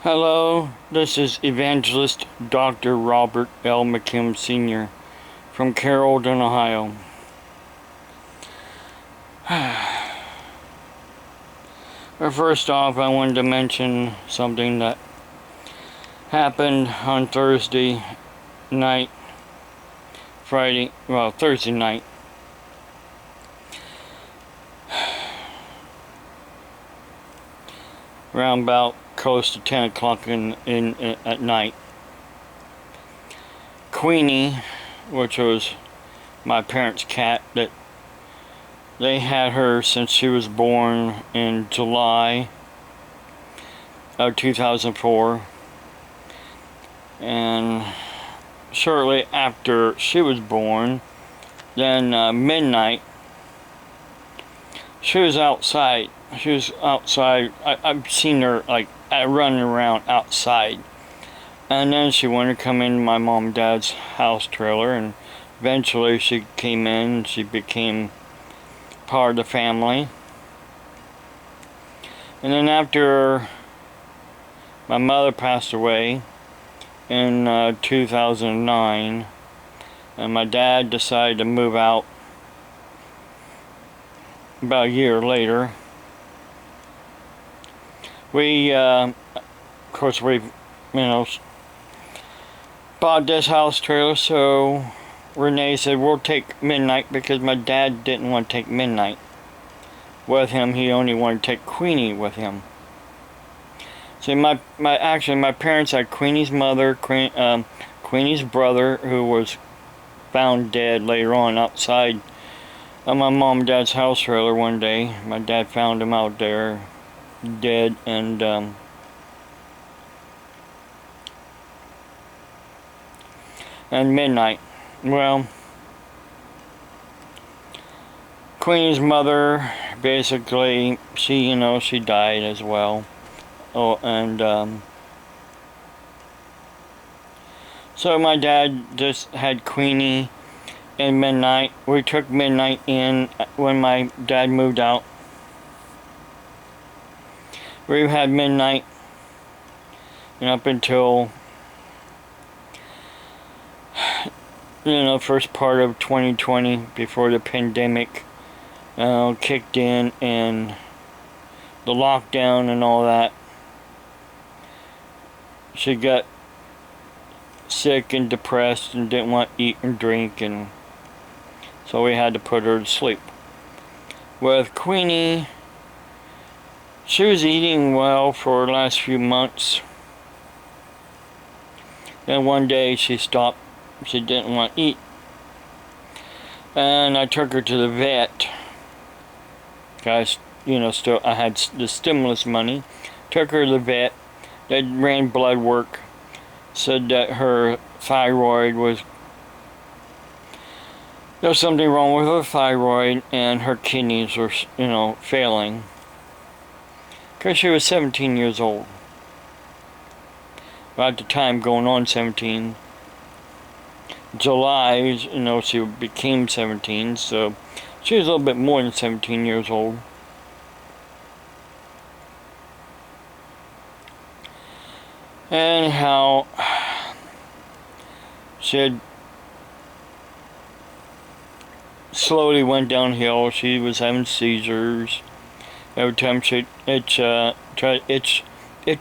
Hello, this is Evangelist Dr. Robert L. McKim Sr. from Carrollton, Ohio. First off, I wanted to mention something that happened on Thursday night, Thursday night. Around about close to 10 o'clock at night. Queenie, which was my parents' cat, that they had her since she was born in July of 2004, and shortly after she was born, then midnight, she was outside. I've seen her running around outside. And then she wanted to come in my mom and dad's house trailer, and eventually she came in and she became part of the family. And then after my mother passed away in 2009, and my dad decided to move out about a year later, we, of course, we've, bought this house trailer, so Rene said we'll take midnight because my dad didn't want to take midnight with him. He only wanted to take Queenie with him. See, my parents had Queenie's mother, Queenie's brother, who was found dead later on outside of my mom and dad's house trailer one day. My dad found him out there dead, and midnight. Well, Queenie's mother, basically, she died as well. Oh, and so my dad just had Queenie in midnight. We took midnight in when my dad moved out. We had midnight up until first part of 2020, before the pandemic kicked in and the lockdown and all that. She got sick and depressed and didn't want to eat and drink, and so we had to put her to sleep. With Queenie, she was eating well for the last few months. Then one day she stopped. She didn't want to eat. And I took her to the vet. Guys, still I had the stimulus money. Took her to the vet. They ran blood work. Said that her thyroid was... There's something wrong with her thyroid, and her kidneys were, failing. Because she was 17 years old. At the time, going on 17. July, she became 17, so she was a little bit more than 17 years old. Anyhow, she had slowly went downhill. She was having seizures. Every time she'd try to itch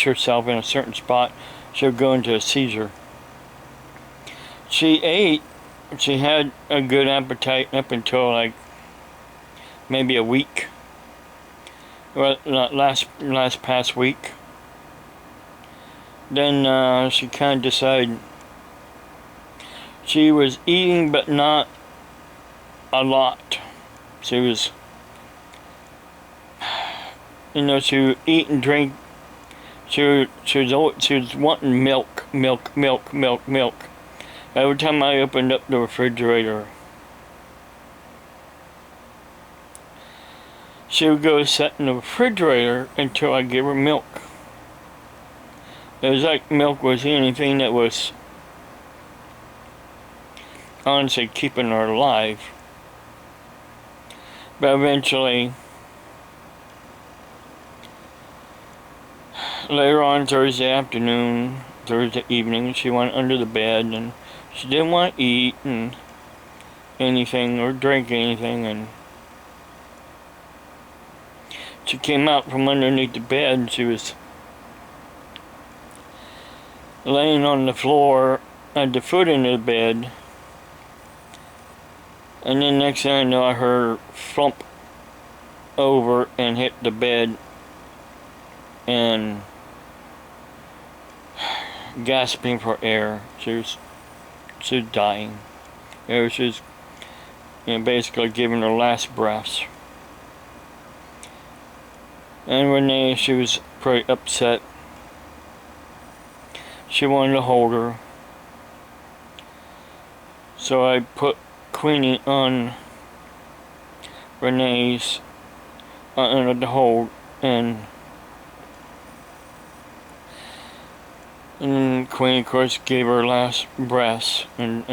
herself in a certain spot, she would go into a seizure. She ate. She had a good appetite up until maybe a week. Well, last past week. Then she kind of decided she was eating, but not a lot. She was, she would eat and drink. She was wanting milk. Every time I opened up the refrigerator, she would go sit in the refrigerator until I gave her milk. It was like milk was the only thing that was honestly keeping her alive. But eventually, later on Thursday afternoon, Thursday evening, she went under the bed and she didn't want to eat and anything or drink anything, and she came out from underneath the bed and she was laying on the floor at the foot end of the bed, and then next thing I know I heard her flump over and hit the bed and gasping for air. She was dying. She was basically giving her last breaths. And Rene, she was pretty upset. She wanted to hold her. So I put Queenie on Rene's under the hold, and Queenie, of course, gave her last breaths and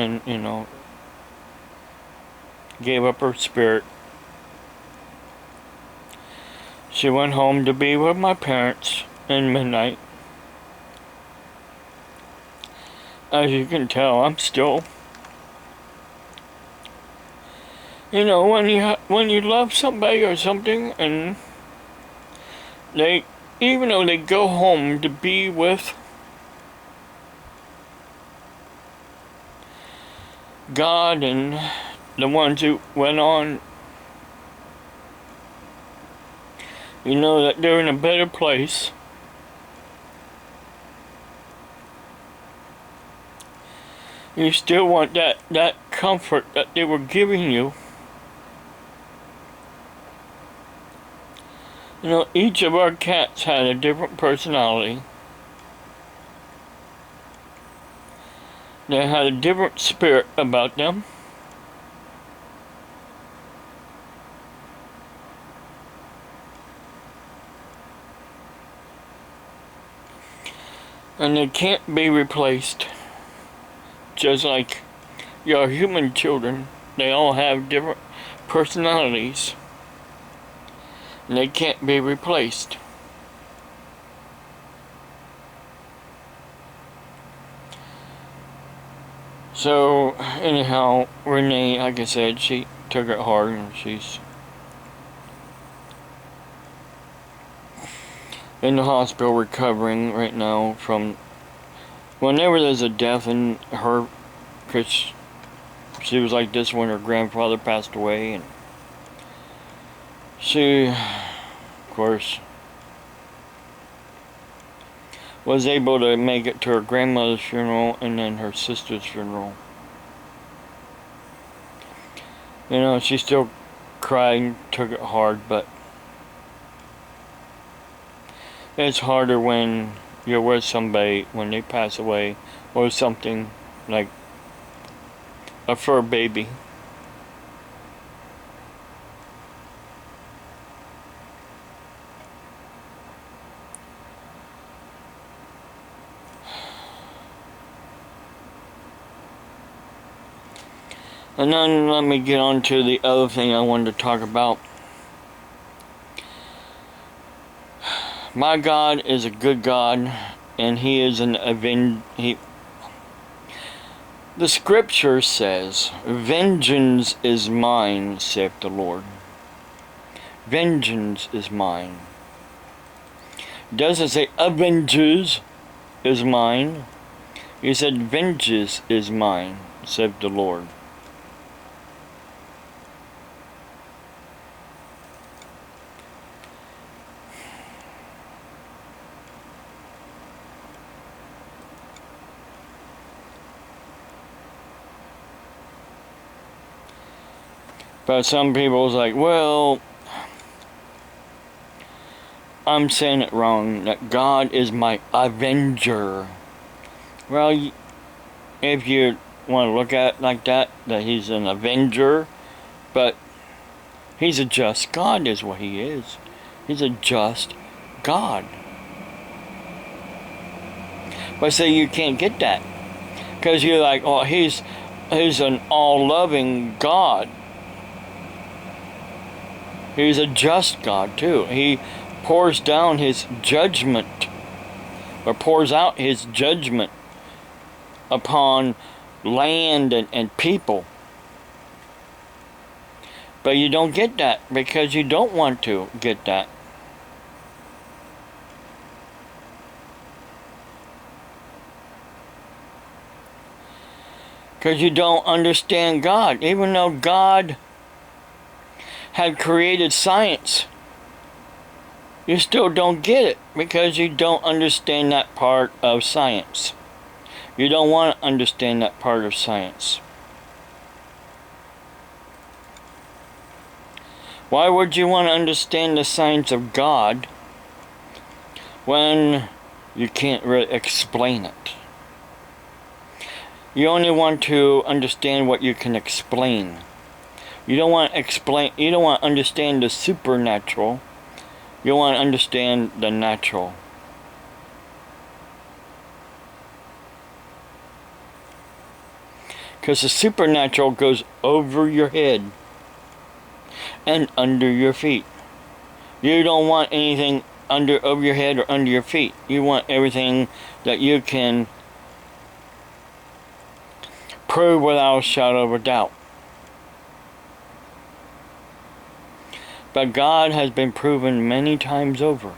gave up her spirit. She went home to be with my parents in midnight. As you can tell, I'm still, when you love somebody or something, and even though they go home to be with God and the ones who went on, you know that they're in a better place. You still want that comfort that they were giving you. Each of our cats had a different personality. They had a different spirit about them. And they can't be replaced. Just like your human children, they all have different personalities. And they can't be replaced. So, anyhow, Rene, like I said, she took it hard, and she's in the hospital recovering right now from whenever there's a death in her, because she was like this when her grandfather passed away, and she, of course, was able to make it to her grandmother's funeral and then her sister's funeral. She still cried, took it hard, but it's harder when you're with somebody when they pass away, or something like a fur baby. And then let me get on to the other thing I wanted to talk about. My God is a good God, and He is an the scripture says, "Vengeance is mine, saith the Lord." Vengeance is mine. It doesn't say "Avengers is mine." He said, "Vengeance is mine, saith the Lord." But some people's like, well, I'm saying it wrong, that God is my avenger. Well, if you want to look at it like that He's an avenger, but He's a just God is what He is. He's a just God. But say you can't get that, because you're like, oh, He's an all-loving God. He's a just God too. He pours down His judgment or pours out his judgment upon land and people. But you don't get that because you don't want to get that. Because you don't understand God. Even though God had created science, you still don't get it because you don't understand that part of science. You don't want to understand that part of science. Why would you want to understand the science of God when you can't really explain it? You only want to understand what you can explain. You don't want to explain, you don't want to understand the supernatural. You want to understand the natural. Because the supernatural goes over your head and under your feet. You don't want anything over your head or under your feet. You want everything that you can prove without a shadow of a doubt. But God has been proven many times over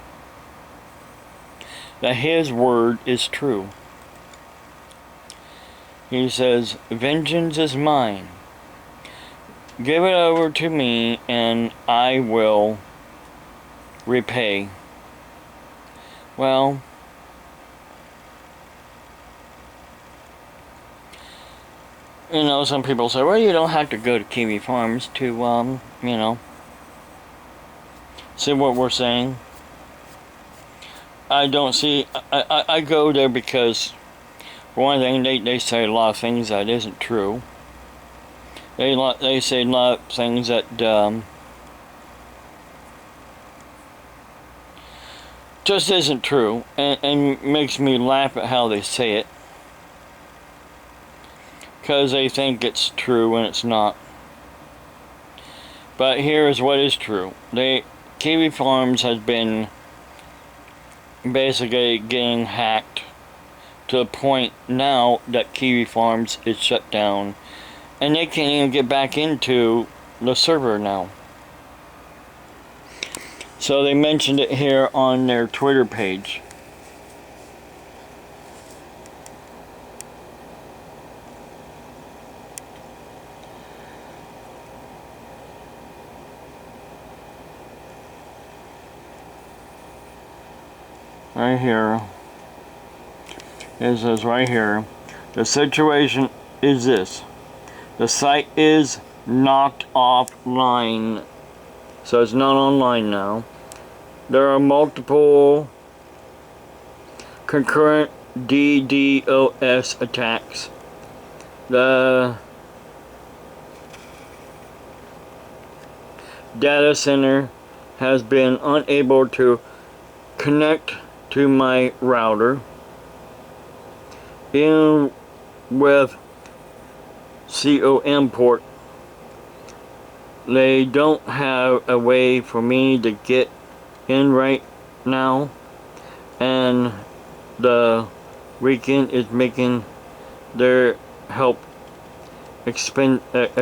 that His word is true. He says, "Vengeance is mine. Give it over to me and I will repay." Well, you know, some people say, well, you don't have to go to KIWI Farms to, you know, see what we're saying. I don't see, I go there because, for one thing, they say a lot of things that isn't true. They say a lot of things that, just isn't true, and makes me laugh at how they say it. Because they think it's true when it's not. But here is what is true. KIWI Farms has been basically getting hacked to the point now that KIWI Farms is shut down and they can't even get back into the server now. So they mentioned it here on their Twitter page. Right here, it says right here, the situation is this: the site is knocked offline, so it's not online now. There are multiple concurrent DDoS attacks. The data center has been unable to connect to my router, in with COM port. They don't have a way for me to get in right now, and the weekend is making their help expensive.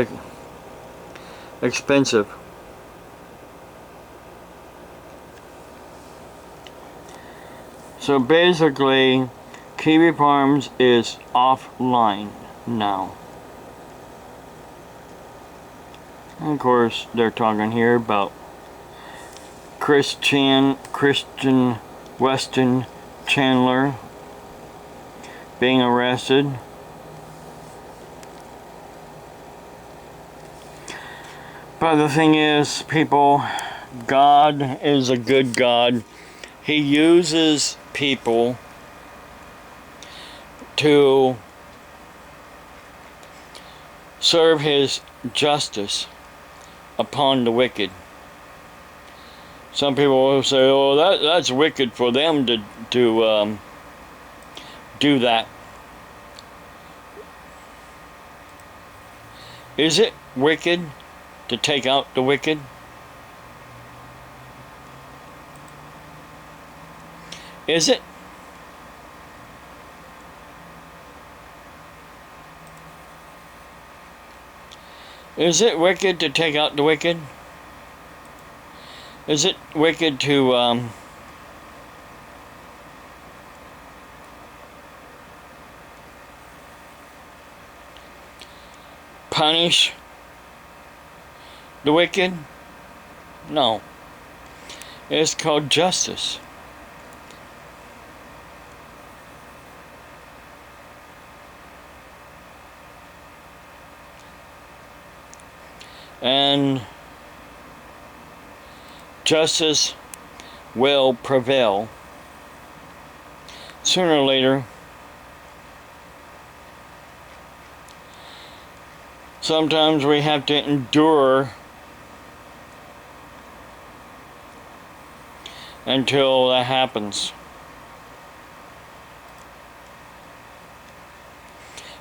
So basically, KIWI Farms is offline now. And of course, they're talking here about Christian Weston Chandler being arrested. But the thing is, people, God is a good God. He uses people to serve His justice upon the wicked. Some people will say, "Oh, that's wicked for them to do that." Is it wicked to take out the wicked? Is it? Is it wicked to take out the wicked? Is it wicked to punish the wicked? No. It's called justice. And justice will prevail. Sooner or later, sometimes we have to endure until that happens.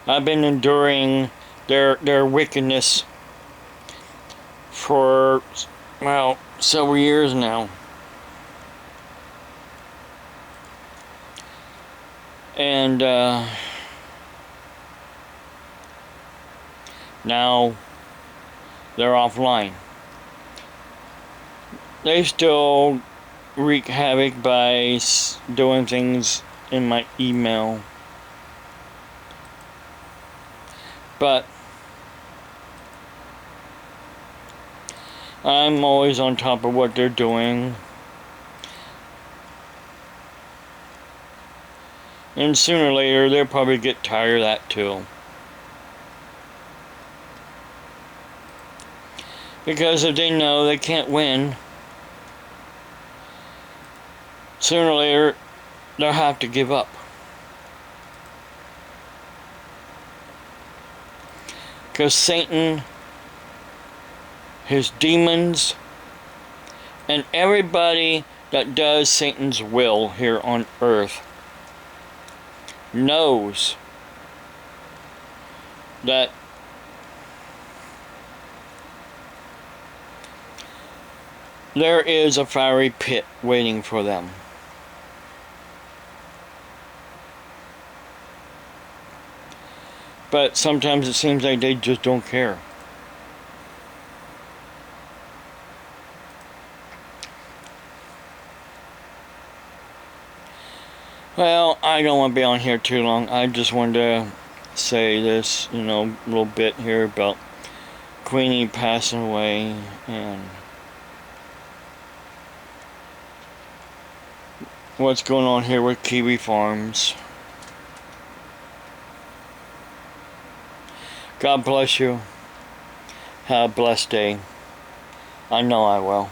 I've been enduring their wickedness for, well, several years now. And now they're offline. They still wreak havoc by doing things in my email. But I'm always on top of what they're doing. And sooner or later, they'll probably get tired of that too. Because if they know they can't win, sooner or later, they'll have to give up. Because Satan, his demons, and everybody that does Satan's will here on earth knows that there is a fiery pit waiting for them. But sometimes it seems like they just don't care. Well, I don't want to be on here too long. I just wanted to say this, a little bit here about Queenie passing away and what's going on here with KIWI Farms. God bless you. Have a blessed day. I know I will.